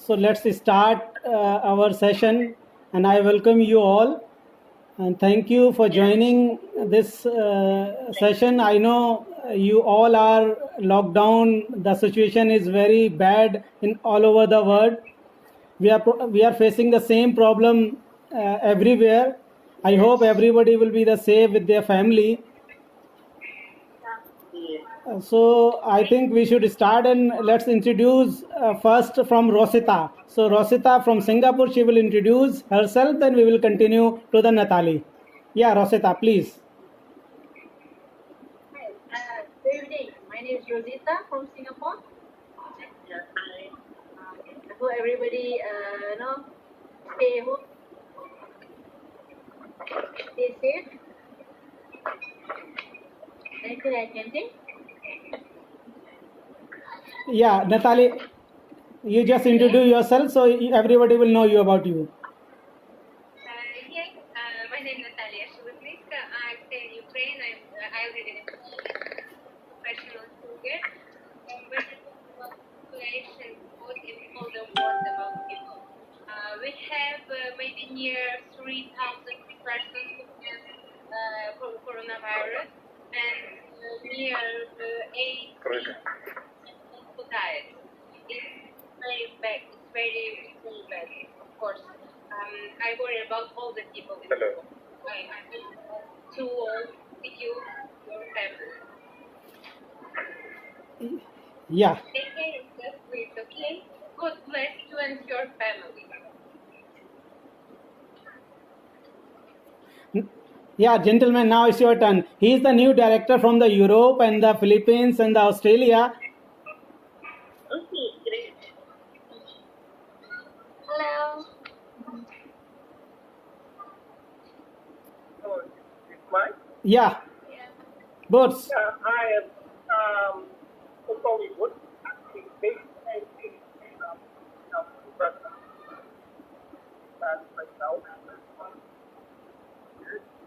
So let's start our session, and I welcome you all. And thank you for joining this session. I know you all are locked down. The situation is very bad in all over the world. We are facing the same problem everywhere. I hope everybody will be the safe with their family. So I think we should start, and let's introduce first from Rosita. So Rosita from Singapore, she will introduce herself, then we will continue to the Natali. Yeah, Rosita, please. Hi, good evening. My name is Rosita from Singapore. Yeah, hi. I hope everybody, stay home, stay safe. Anything I can say? Yeah, Natali, you just introduce yourself so everybody will know you about you. Yes, my name is Natalia Shulutnik. I stay in Ukraine. I already am a professional singer. When I talk about population, what is all the world about people? We have maybe near 3,000 persons who have coronavirus and near 8 who died. It's very bad. It's very bad, of course. I worry about all the people in the world. I hope to all with you, your family. Yeah. Take care of yourself, please, okay? God bless you and your family. Yeah, gentlemen, now it's your turn. He is the new director from the Europe and the Philippines and the Australia. Okay, great. Hello. Oh, it's mine? Yeah. Boats. Hi, I'm Hollywood. Actually, based in right now.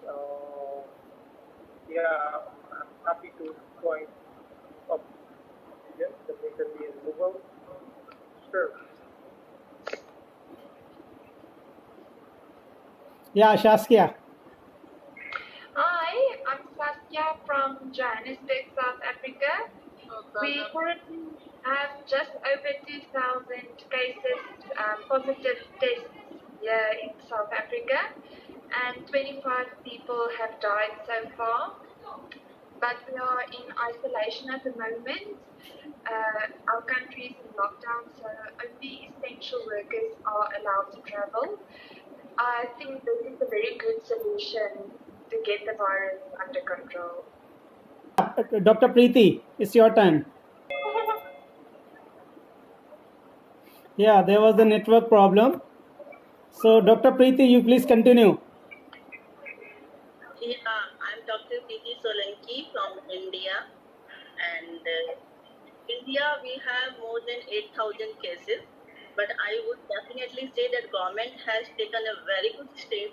So, yeah, I'm happy to join up the recently removal. Sure. Yeah, Shaskia. Hi, I'm Saskia from Johannesburg, South Africa. We currently have just over 2,000 cases, positive tests here in South Africa, and 25 people have died so far. But we are in isolation at the moment. Our country is in lockdown, so only essential workers are allowed to travel. I think this is a very good solution to get the virus under control. Dr. Preeti, it's your turn. Yeah, there was a network problem. So, Dr. Preeti, you please continue. Yeah, I'm Dr. Preeti Solanki from India. And India, we have more than 8,000 cases. But I would definitely say that government has taken a very good step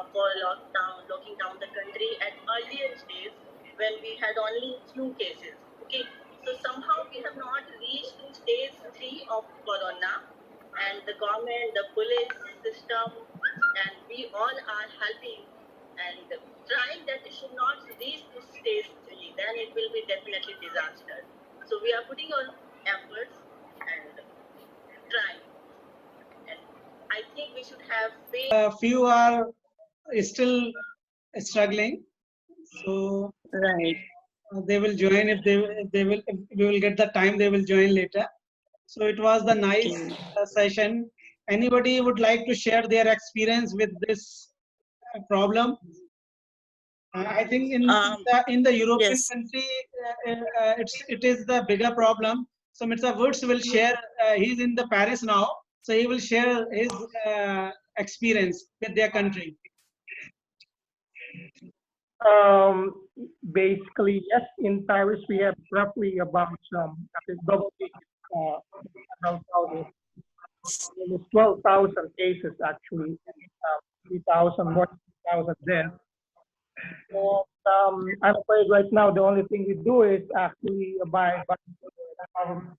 for locking down the country at earlier stage when we had only few cases. Okay, so somehow we have not reached to stage 3 of corona, and the government, the police system, and we all are helping and trying that it should not reach to stage 3. Then it will be definitely disaster. So we are putting our efforts and trying. And I think we should have faith. Few are still struggling, so Right. they will join if we will get the time. They will join later. So it was the nice session. Anybody would like to share their experience with this problem? I think in the European Yes. country, it is the bigger problem. So Mr. Woods will share. He's in the Paris now, so he will share his experience with their country. Basically, yes, in Paris we have roughly about double digit several thousand, almost 12,000 cases actually, 3,000 more than 3,000 deaths. And I'm afraid right now the only thing we do is actually abide by government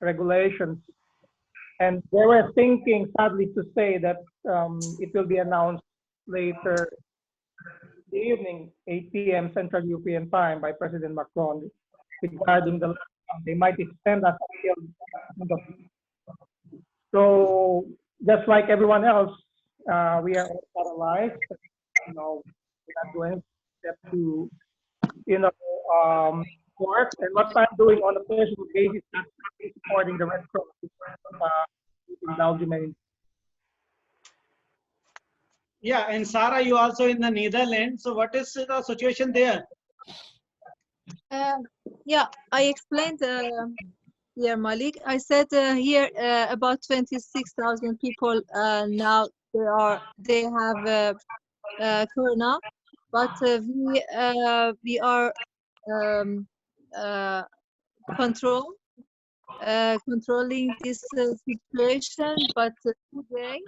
regulations And they were thinking, sadly to say, that it will be announced later the evening, 8 p.m. Central European Time by President Macron regarding the lockdown. They might extend that until so just like everyone else, we are all paralyzed. You know, we're not doing except to, you know, work. And what I'm doing on a personal basis is supporting the Red Cross in Belgium and Yeah, and Sarah, you also in the Netherlands. So what is the situation there? Yeah, I explained here, Malik. I said here about 26,000 people now they have corona, but we are controlling this situation. But today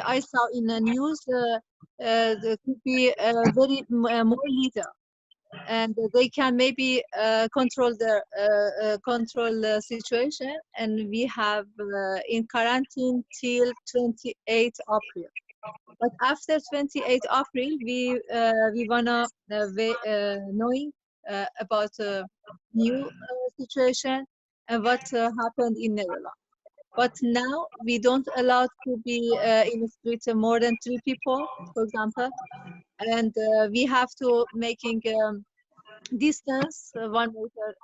I saw in the news there could be very more leader, and they can maybe control the situation, and we have in quarantine till 28 April. But after 28 April, we wanna knowing about new situation and what happened in Netherlands. But now we don't allow to be in the street more than 3 people, for example, and we have to making distance 1 meter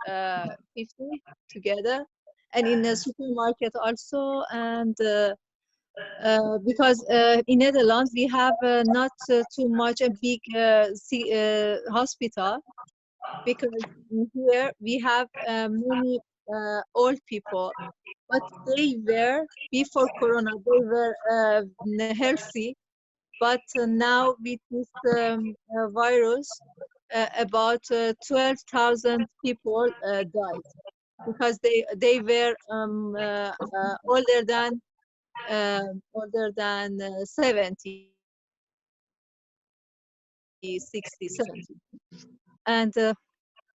50 together, and in the supermarket also. And because in Netherlands we have not too much a big hospital, because here we have many old people, but they were before corona they were healthy, but now with this virus about 12,000 people died, because they were older than 70, 60, 70. And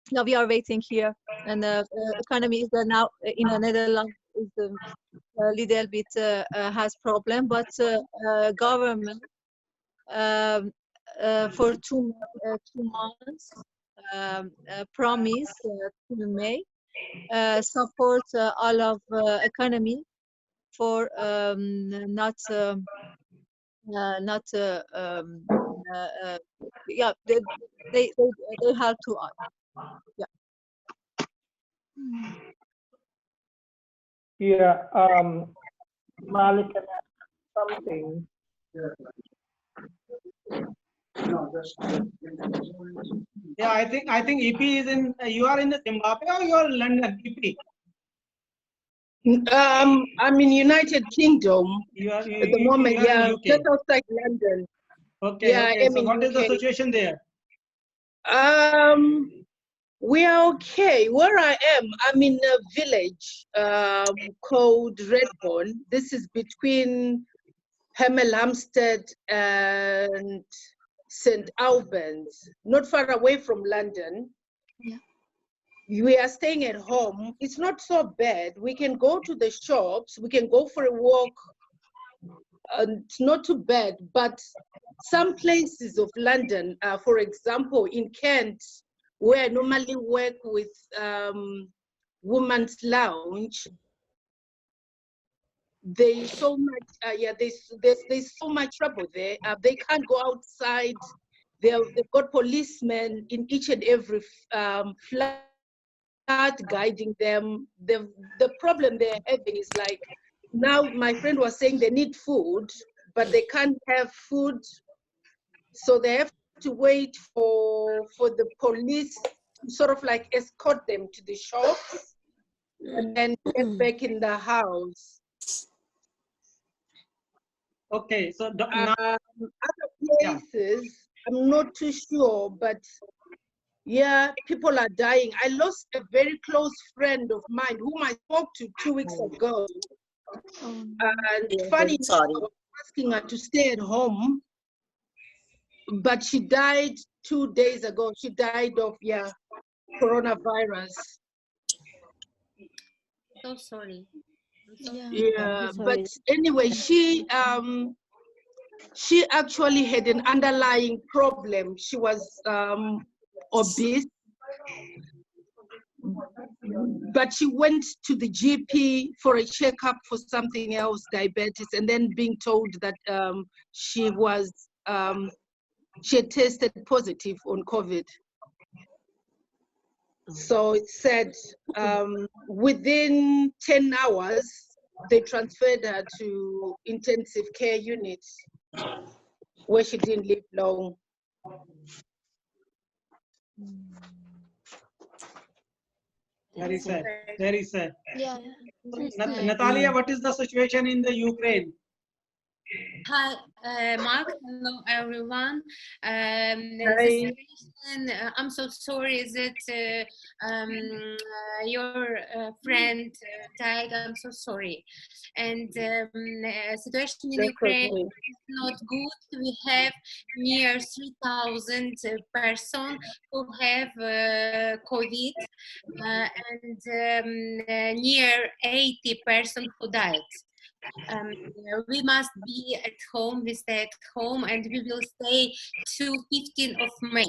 now we are waiting here, and the economy is now in the Netherlands is a little bit has problem, but government for two months promise to May support all of economy for yeah, they help to us. Yeah. yeah, Malik can ask something. Yeah, I think EP is in. You are in the Zimbabwe or you are in London, EP? I'm in United Kingdom You are at the moment. you are in Yeah, UK. just outside London. Okay, Yeah, okay. I am So in what is the UK. situation there? We are okay. Where I am, I'm in a village called Redbourne. This is between Hemel Hempstead and St. Albans, not far away from London. Yeah. We are staying at home. It's not so bad. We can go to the shops. We can go for a walk. It's not too bad. But some places of London, for example, in Kent, where I normally work with Women's Lounge, there's so much, there's so much trouble there. They can't go outside. They've got policemen in each and every flat guiding them. The problem they're having is like, now my friend was saying they need food, but they can't have food. So they have to wait for the police to sort of like escort them to the shops and then get back in the house. Okay, so now, other places, I'm not too sure, but yeah, people are dying. I lost a very close friend of mine whom I spoke to 2 weeks ago. And funny enough, I was asking her to stay at home, but she died 2 days ago. She died of, coronavirus. So sorry. I'm Yeah, Sorry. but anyway, she actually had an underlying problem. She was obese, but she went to the GP for a checkup for something else, diabetes, and then being told that she was she had tested positive on COVID. So it said within 10 hours, they transferred her to intensive care unit where she didn't live long. Very sad. Very sad. Yeah. Natalia, what is the situation in the Ukraine? Hi, Mark. Hello, everyone. The Hi. situation, I'm so sorry that your friend died. I'm so sorry. And situation in That's Ukraine okay. is not good. We have near 3,000 persons who have COVID and near 80 persons who died. We must be at home, we stay at home, and we will stay till 15th of May.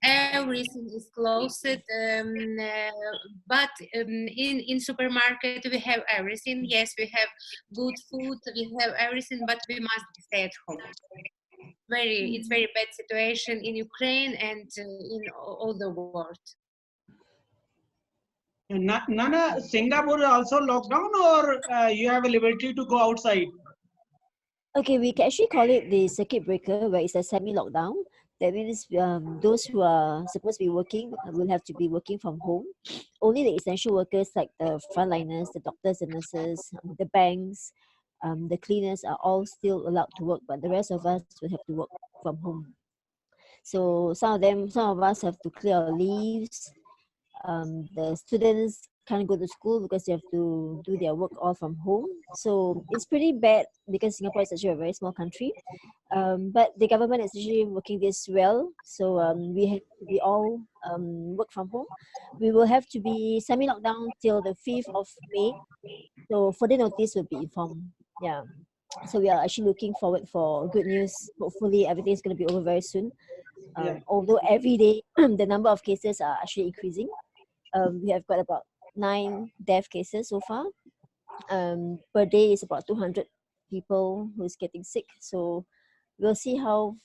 Everything is closed, but in supermarket we have everything. Yes, we have good food, we have everything, but we must stay at home. It's very bad situation in Ukraine and in all the world. Nana, Singapore also lockdown, or you have a liberty to go outside? Okay, we can actually call it the circuit breaker, where it's a semi-lockdown. That means those who are supposed to be working will have to be working from home. Only the essential workers like the frontliners, the doctors, the nurses, the banks, the cleaners are all still allowed to work, but the rest of us will have to work from home. So some of us have to clear our leaves. The students can't go to school because they have to do their work all from home. So it's pretty bad because Singapore is actually a very small country. But the government is actually working this well. So we all work from home. We will have to be semi-lockdown till the 5th of May. So further notice will be informed. Yeah. So we are actually looking forward for good news. Hopefully everything is going to be over very soon. Although every day the number of cases are actually increasing. We have got about 9 death cases so far. Per day is about 200 people who's getting sick. So we'll see how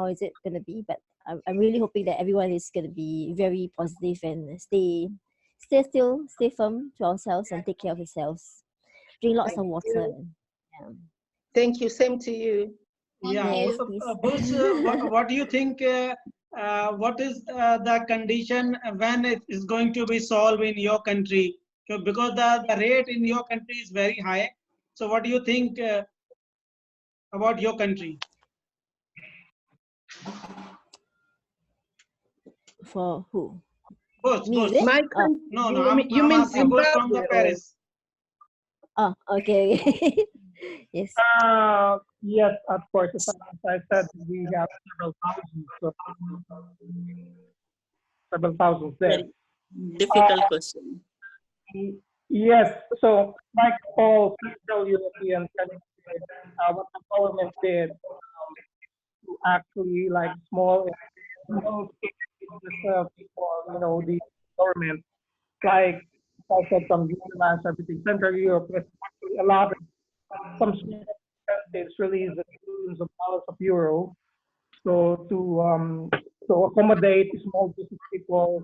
is it going to be. But I'm really hoping that everyone is going to be very positive and stay still, stay firm to ourselves and take care of yourselves. Drink lots of water. Yeah. Thank you. Same to you. Yeah. Yes, Bruce, what do you think? What is the condition when it is going to be solved in your country? So because the rate in your country is very high. So what do you think about your country? For who? Both. Me, is it? My Oh. country, No, you I'm mean asking both from the Zimbabwe? Paris. Oh, okay. Yes. Yes, of course. As I said, we have several thousands there. Very difficult question. Yes, so like all Central European countries, what the government did to actually like small business people, the government, like I said, from Netherlands, everything, Central Europe, has actually allowed some sort of incentives, release the billions of dollars of euro, so to accommodate small business people.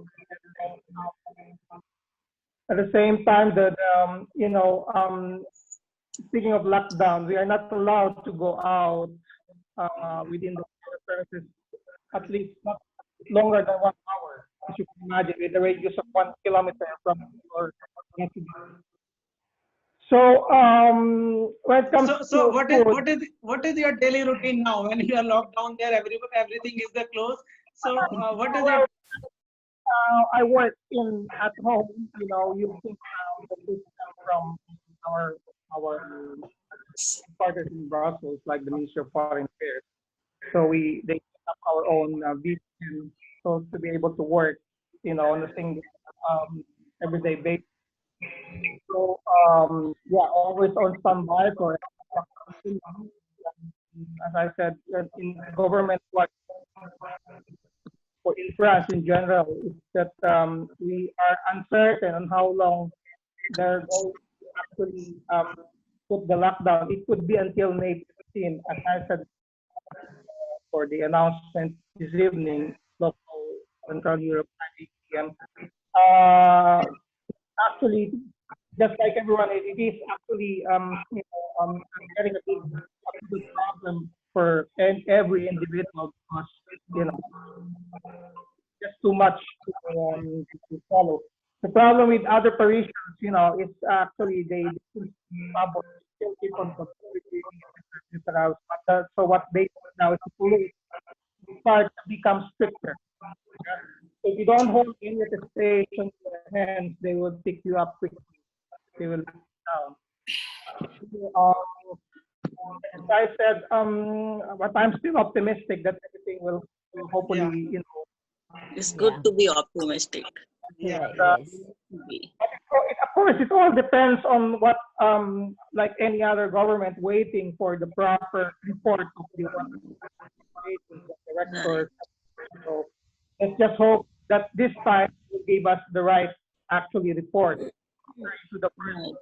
At the same time, that speaking of lockdown, we are not allowed to go out within the premises at least not longer than 1 hour. As you can imagine, with a radius of 1 kilometer from your residence. So when it comes So to food, what is your daily routine now when you are locked down there? Everything is there closed. So what is well, your I work at home. You think the food comes from our partners in Brussels, like the Ministry of Foreign Affairs. So they set up our own VPN, so to be able to work, on a single everyday basis. So yeah, always on standby for. As I said, in government, what in France in general is that we are uncertain on how long they're going to actually put the lockdown. It could be until May 15, as I said, for the announcement this evening, local Central Europe at 8 p.m. Actually, just like everyone, it is actually getting a big problem for every individual because just too much to follow. The problem with other parishioners, is actually they still keep on communicating. So what they do now is the police start to become stricter. If you don't hold any of the stations in your hands, they will pick you up quickly. They will let you down. As I said, but I'm still optimistic that everything will hopefully, It's good to be optimistic. Yeah. Yes. Of course, it all depends on what, like any other government, waiting for the proper report of the director. So let's just hope that this time will give us the right actually report to the person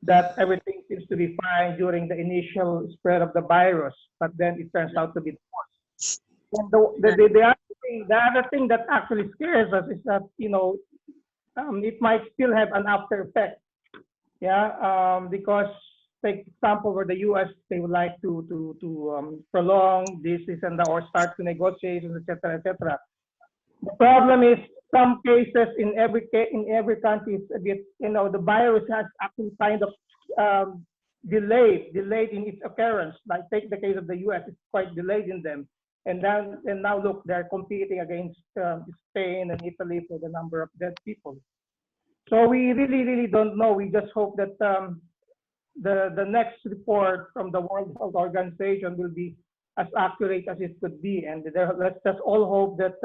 that everything seems to be fine during the initial spread of the virus, but then it turns out to be worse. And the other thing that actually scares us is that it might still have an after effect. Yeah, because take example where the U.S. they would like to prolong this and that or start to negotiations, etc., etc. The problem is some cases in every country is a bit, the virus has actually kind of delayed in its occurrence. Like take the case of the U.S. it's quite delayed in them. And now look, they're competing against Spain and Italy for the number of dead people. So we really don't know. We just hope that the next report from the World Health Organization will be as accurate as it could be. And let's just all hope that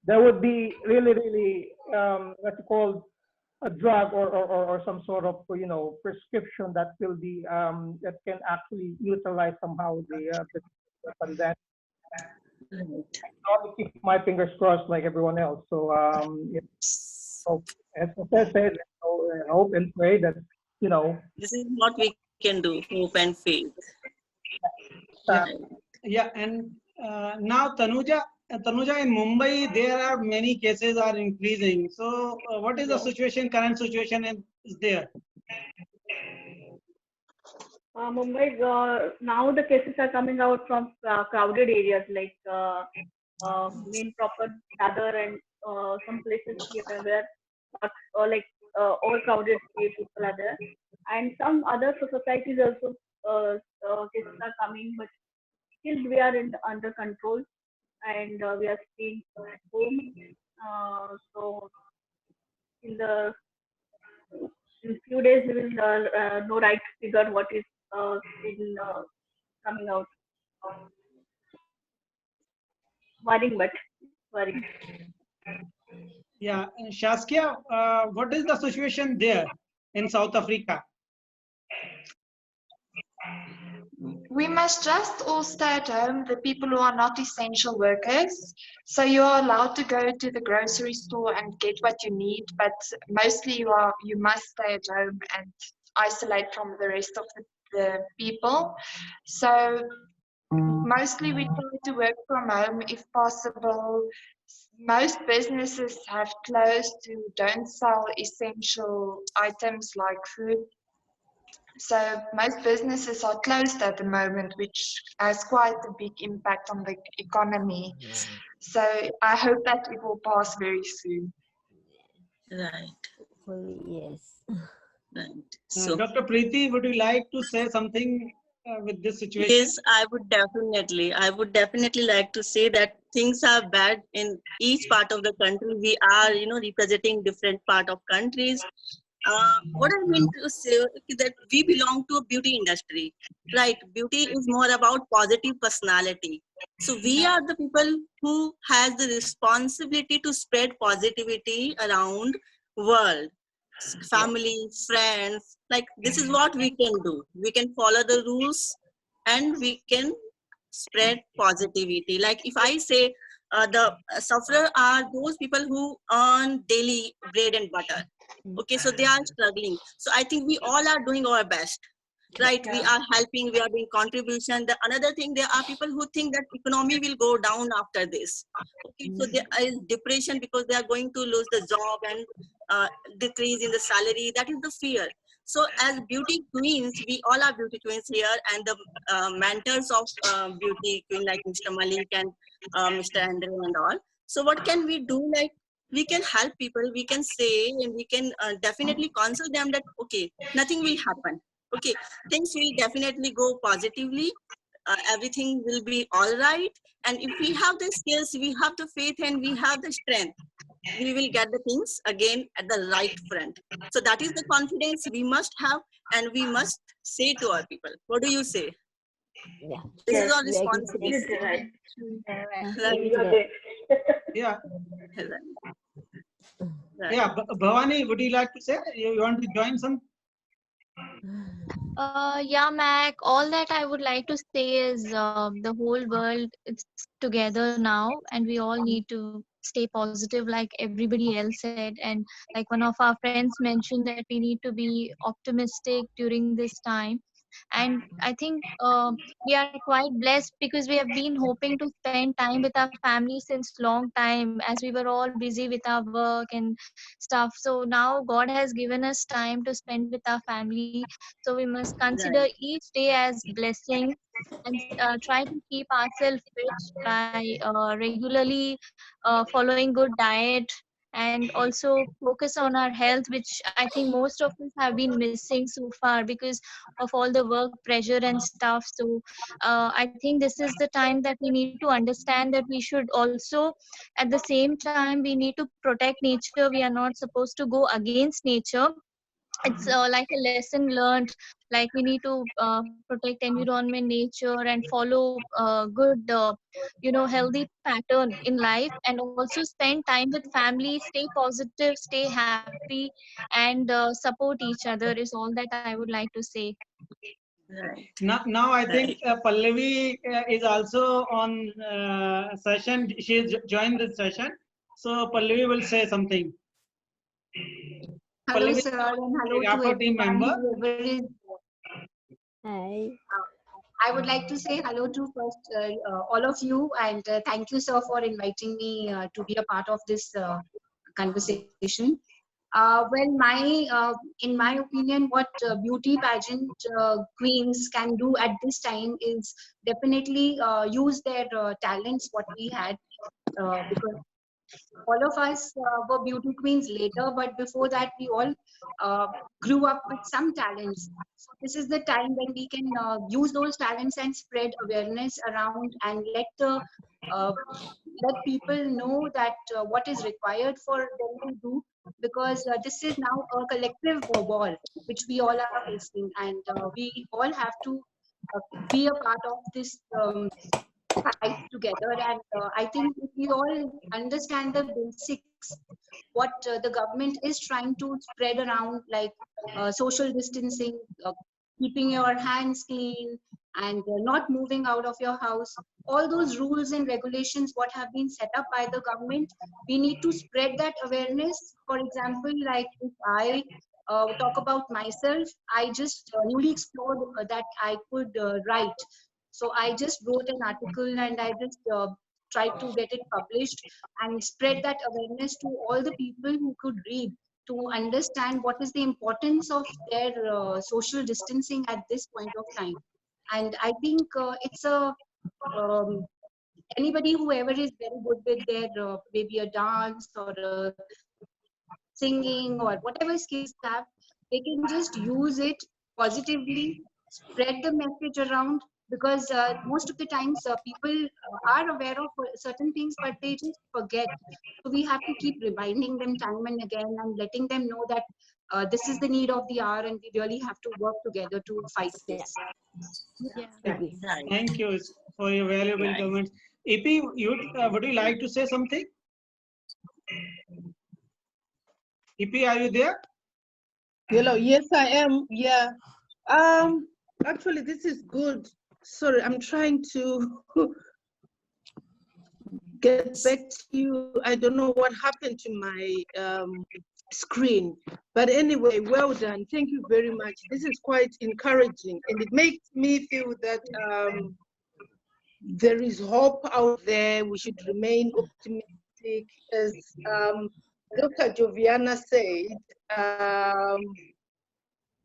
there would be really what's it called, a drug or some sort of prescription that will be that can actually neutralize somehow the pandemic. I'll keep my fingers crossed like everyone else. So so as I said, hope and pray that this is what we can do, hope and faith. Yeah, and now Tanuja, in Mumbai, there are many cases are increasing. So, what is the situation? Current situation is there? Mumbai, now the cases are coming out from crowded areas like main proper Dadar and some places here where like overcrowded people are there, and some other societies also cases are coming, but still we are under control and we are staying at home. So in few days we will know right figure what is still coming out. Worrying, but worrying. Yeah, Shaskia, what is the situation there in South Africa? We must just all stay at home, the people who are not essential workers. So you are allowed to go to the grocery store and get what you need, but mostly you must stay at home and isolate from the rest of the people. So mostly we try to work from home if possible. Most businesses have closed who don't sell essential items like food. So most businesses are closed at the moment, which has quite a big impact on the economy. So I hope that it will pass very soon. Right. Hopefully, yes. Right. So, Dr. Preeti, would you like to say something with this situation? yes, I would definitely like to say that things are bad in each part of the country. We are, representing different part of countries. What I mean to say is that we belong to a beauty industry, right? Beauty is more about positive personality. So we are the people who has the responsibility to spread positivity around world, family, friends. Like this is what we can do. We can follow the rules and we can spread positivity. Like if I say the sufferer are those people who earn daily bread and butter. Okay, so they are struggling. So I think we all are doing our best, right? We are helping, we are doing contribution. The another thing, there are people who think that economy will go down after this. Okay, so there is depression because they are going to lose the job and decrease in the salary. That is the fear. So as beauty queens, we all are beauty queens here, and the mentors of beauty queen like Mr. Malik and Mr. Andre and all. So what can we do? Like we can help people, we can say, and we can definitely counsel them that okay, nothing will happen. Okay, things will definitely go positively. Everything will be all right. And if we have the skills, we have the faith, and we have the strength, we will get the things again at the right front. So that is the confidence we must have, and we must say to our people. What do you say? Yeah. This is Yes, our We agree to responsibility. this. absolutely right. We Right. agree You to are that. great. Yeah. Right. Yeah. Bhavani, would you like to say? You want to join some? Yeah, Mac, all that I would like to say is the whole world is together now, and we all need to stay positive, like everybody else said. And like one of our friends mentioned, that we need to be optimistic during this time. And I think we are quite blessed because we have been hoping to spend time with our family since long time, as we were all busy with our work and stuff. So now God has given us time to spend with our family, so we must consider Right. each day as blessing, and try to keep ourselves fit by regularly following good diet, and also focus on our health, which I think most of us have been missing so far because of all the work pressure and stuff. So I think this is the time that we need to understand that we should also, at the same time, we need to protect nature. We are not supposed to go against nature. It's like a lesson learned, like we need to protect environment, nature, and follow good healthy pattern in life, and also spend time with family, stay positive, stay happy, and support each other is all that I would like to say. Right. Now I think Right. Pallavi is also on session. She joined the session. So Pallavi will say something. Hello, Pallavi, sir, and hello to Rapper team everyone, member. whoever is. Hi. I would like to say hello to first all of you, and thank you, sir, for inviting me to be a part of this conversation. In my opinion, what beauty pageant queens can do at this time is definitely use their talents, what we had, because all of us were beauty queens later, but before that, we all uh, grew up with some talents. So this is the time when we can use those talents and spread awareness around, and uh, let people know that what is required for them to do, because this is now a collective war which we all are facing, and we all have to uh, be a part of this fight together. And I think if we all understand the basics, what the government is trying to spread around, like social distancing, keeping your hands clean, and not moving out of your house, all those rules and regulations what have been set up by the government, we need to spread that awareness. For example, like if I talk about myself, I just newly explored that I could write. So I just wrote an article, and I just tried to get it published and spread that awareness to all the people who could read, to understand what is the importance of their social distancing at this point of time. And I think it's a um, anybody whoever is very good with their maybe a dance or a singing or whatever skills they have, they can just use it positively, spread the message around, because most of the times people are aware of certain things, but they just forget. So we have to keep reminding them time and again, and letting them know that this is the need of the hour, and we really have to work together to fight Yeah. this. Yeah. Yeah. Agree. Right. Thank you for your valuable Right. comments. EP, would you like to say something? Ipi, are you there? Hello, yes, I am. Yeah. Actually, this is good. Sorry, I'm trying to get back to you. I don't know what happened to my screen. But anyway, well done. Thank you very much. This is quite encouraging, and it makes me feel that there is hope out there. We should remain optimistic. As Dr. Joviana said,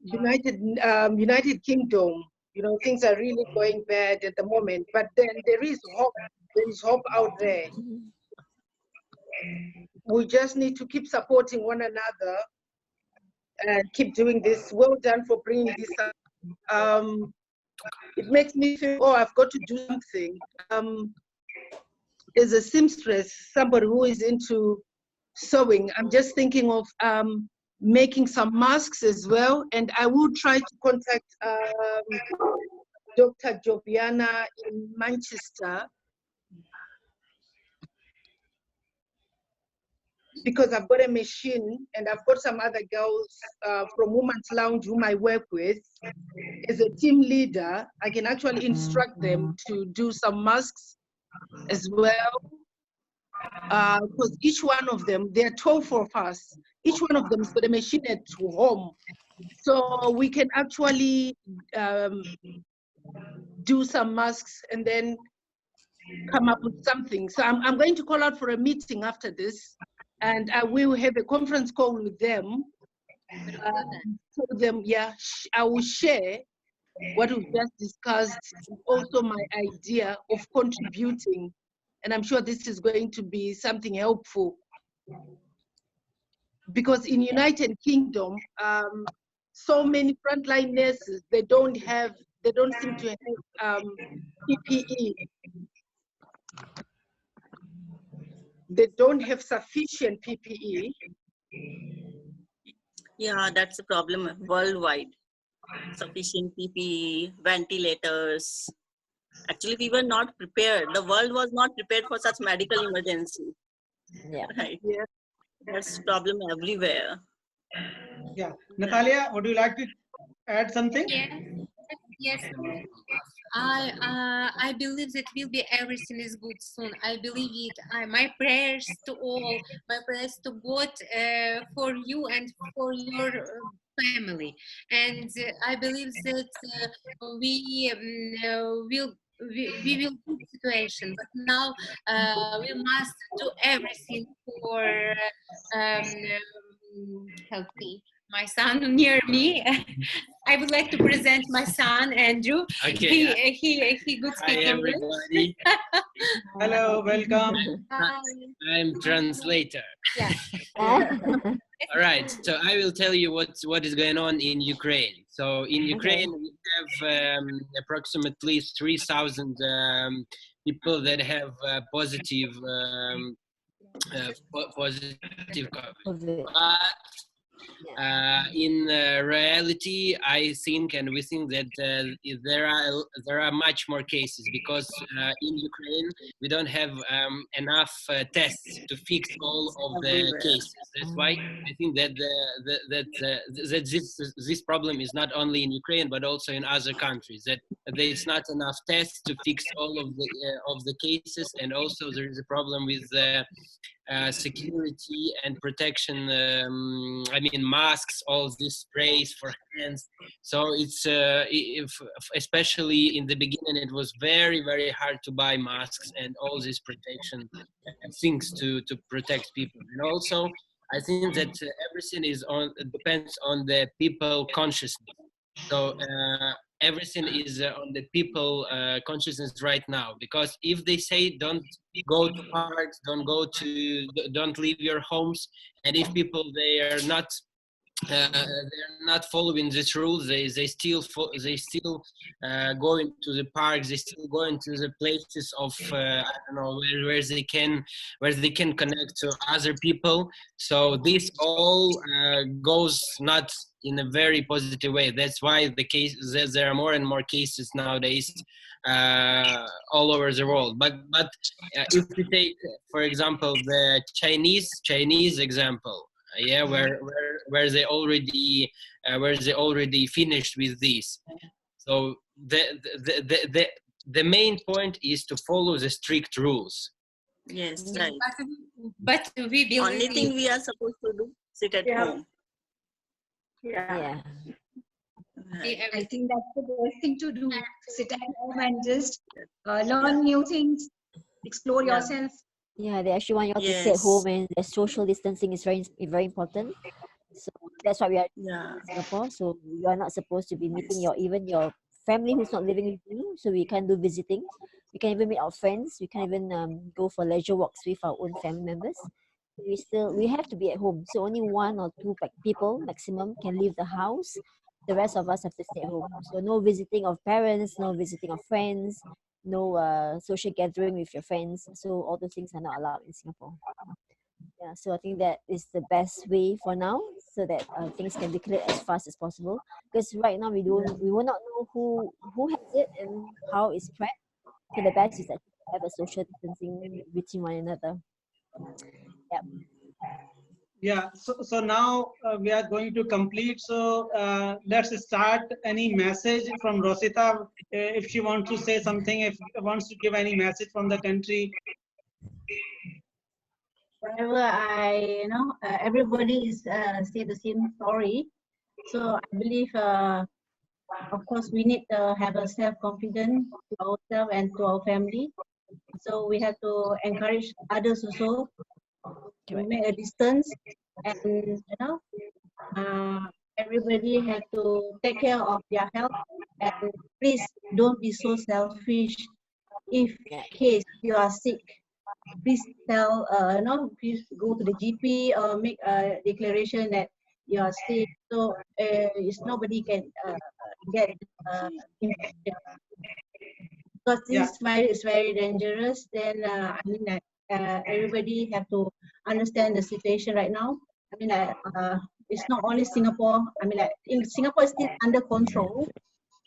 United Kingdom, you know, things are really going bad at the moment, but then there is hope. There is hope out there. We just need to keep supporting one another and keep doing this. Well done for bringing this up. It makes me feel, oh, I've got to do something. As a seamstress, somebody who is into sewing, I'm just thinking of making some masks as well, and I will try to contact Dr. Joviana in Manchester, because I've got a machine and I've got some other girls from Women's Lounge whom I work with. As a team leader, I can actually instruct them to do some masks as well. Because each one of them, there are 12 of us, each one of them has got a machine at home. So we can actually do some masks and then come up with something. So I'm going to call out for a meeting after this, and I will have a conference call with them. Tell them, yeah, I will share what we've just discussed, and also my idea of contributing. And I'm sure this is going to be something helpful. Because in United Kingdom, so many frontline nurses, they don't seem to have PPE. They don't have sufficient PPE. Yeah, that's a problem worldwide. Sufficient PPE, ventilators. Actually, we were not prepared. The world was not prepared for such medical emergency. Yeah. Right. Yeah. That's problem everywhere. Yeah. Natalia, would you like to add something? Yes. I believe that will be everything is good soon. I believe it. My prayers to all, my prayers to God for you and for your family. And I believe that we will do the situation. But now we must do everything for help me. My son near me. I would like to present my son Andrew. Okay. He good speak Hi English. everybody. Hello, welcome. Hi. I'm translator. Yeah. All right. So I will tell you what is going on in Ukraine. So in Ukraine we have approximately 3,000 people that have positive COVID. But in reality, I think, and we think that there are much more cases, because in Ukraine we don't have enough tests to fix all of the cases. That's why I think that this problem is not only in Ukraine but also in other countries. That there's not enough tests to fix all of the cases, and also there is a problem with security and protection. I mean, masks, all these sprays for hands. So it's especially in the beginning, it was very, very hard to buy masks and all these protection things to protect people. And also, I think that everything depends on the people consciousness. So everything is on the people consciousness right now, because if they say don't go to parks, don't leave your homes, and if people they're not following these rules, they still go into the parks, they still go into the places of I don't know where they can connect to other people. So this all goes not in a very positive way. That's why there are more and more cases nowadays all over the world. But if we take, for example, the Chinese example, yeah, where they already finished with this. So the main point is to follow the strict rules. Yes, right. But we believe Only thing we are supposed to do, sit at home. Yeah. I think that's the best thing to do. Sit at home and just learn new things, explore yourself. Yeah, they actually want you all to stay at home, and the social distancing is very important. So that's why we are in Singapore. So you are not supposed to be meeting even your family who's not living with you. So we can't do visiting. We can't even meet our friends. We can't even go for leisure walks with our own family members. We have to be at home. So only one or two people maximum can leave the house. The rest of us have to stay at home. So no visiting of parents, no visiting of friends, no social gathering with your friends. So all those things are not allowed in Singapore. Yeah, so I think that is the best way for now, so that things can be cleared as fast as possible. Because right now we will not know who has it and how it's spread. So the best is that have a social distancing between one another. Yep. Yeah, so now we are going to complete. So let's start. Any message from Rosita, if she wants to say something, if wants to give any message from the country. Whenever everybody is say the same story. So I believe, of course, we need to have a self-confidence to ourselves and to our family. So we have to encourage others also to make a distance, and everybody have to take care of their health, and please don't be so selfish. If case you are sick, please please go to the GP or make a declaration that you are sick, so nobody can get infected. Because this virus is very dangerous. Then I mean that everybody have to understand the situation right now. I mean it's not only Singapore. I mean in Singapore is still under control,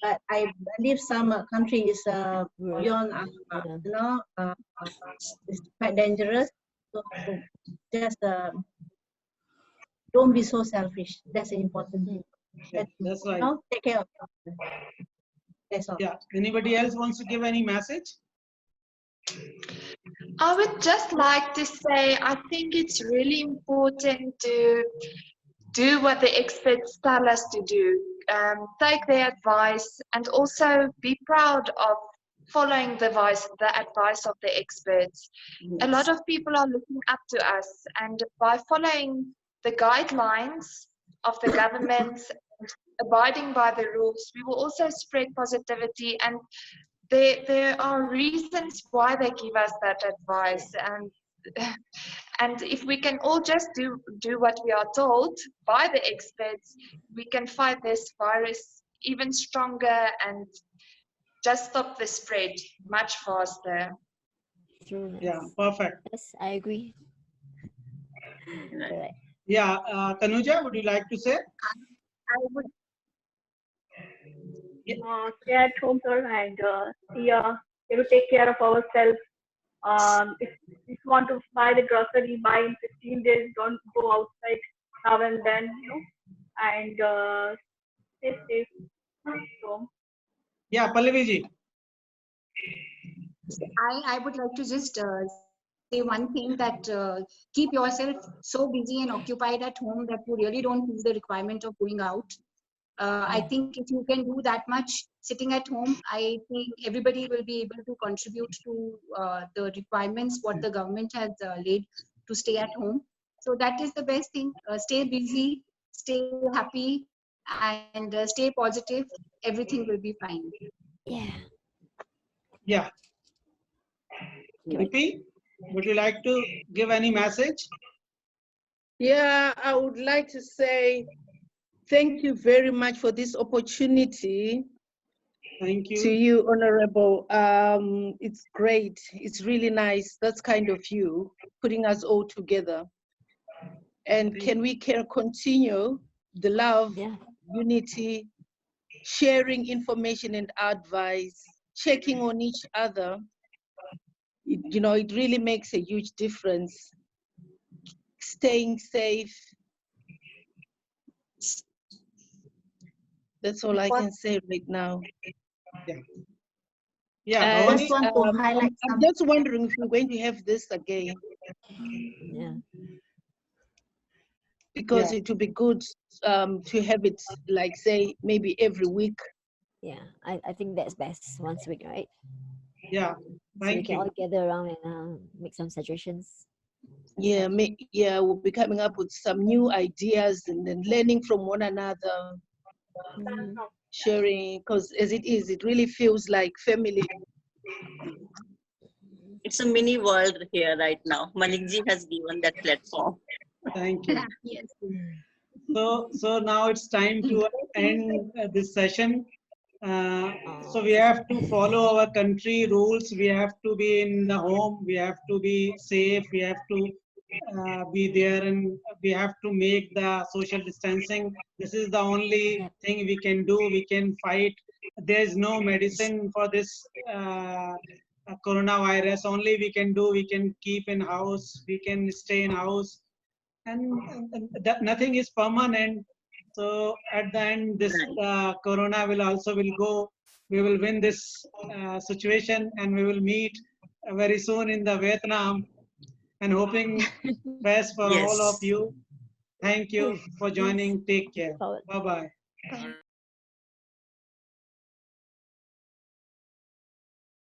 but I believe some countries beyond it's quite dangerous. So just don't be so selfish. That's the important thing. That's right. Take care of yourself. That's all. Yeah. Anybody else wants to give any message? I would just like to say, I think it's really important to do what the experts tell us to do, take their advice, and also be proud of following the advice of the experts. A lot of people are looking up to us, and by following the guidelines of the government, abiding by the rules, we will also spread positivity, and there are reasons why they give us that advice, and if we can all just do what we are told by the experts, we can fight this virus even stronger and just stop the spread much faster. True. Yeah, perfect. Yes, I agree. Correct. Yeah, Tanuja, would you like to say? I would stay at home, sir, and we have to take care of ourselves. If you want to buy the grocery, buy in 15 days. Don't go outside now and then, and stay safe. So, yeah, Pallaviji. I would like to just say one thing, that keep yourself so busy and occupied at home that you really don't feel the requirement of going out. I think if you can do that much sitting at home, I think everybody will be able to contribute to the requirements what the government has laid to stay at home. So that is the best thing. Stay busy, stay happy, and stay positive. Everything will be fine. Yeah. Yeah. Lipi, would you like to give any message? Yeah, I would like to say thank you very much for this opportunity. Thank you. To you, Honorable. It's great. It's really nice. That's kind of you, putting us all together. And can continue the love, unity, sharing information and advice, checking on each other. It really makes a huge difference. Staying safe, That's all I can say right now. Yeah, I And just want to highlight I'm something. just wondering if we're going to have this again, Yeah. because Yeah. it would be good to have it, like, say, maybe every week. Yeah, I think that's best once a week, right? Yeah. So we Thank can all you. gather around and make some suggestions. Yeah, we'll be coming up with some new ideas and then learning from one another, Mhm. sharing, because as it is, it really feels like family. It's a mini world here right now. Manikji has given that platform. Thank you. Yes. So now it's time to end this session. So Oh, we so have to follow our country rules. We have to be in the home. We have to be safe. We have to be there, and we have to make the social distancing. This is the only Yep. thing we can do. We can fight. There is no medicine for this coronavirus. Only we can do. We can keep in house. We can stay in house, and that nothing is permanent. So at the end, this corona will go. We will win this situation, and we will meet very soon in the Vietnam. And hoping best for all of Yes. you. Thank you for yes. joining. Take care. Forward. Bye bye. Thank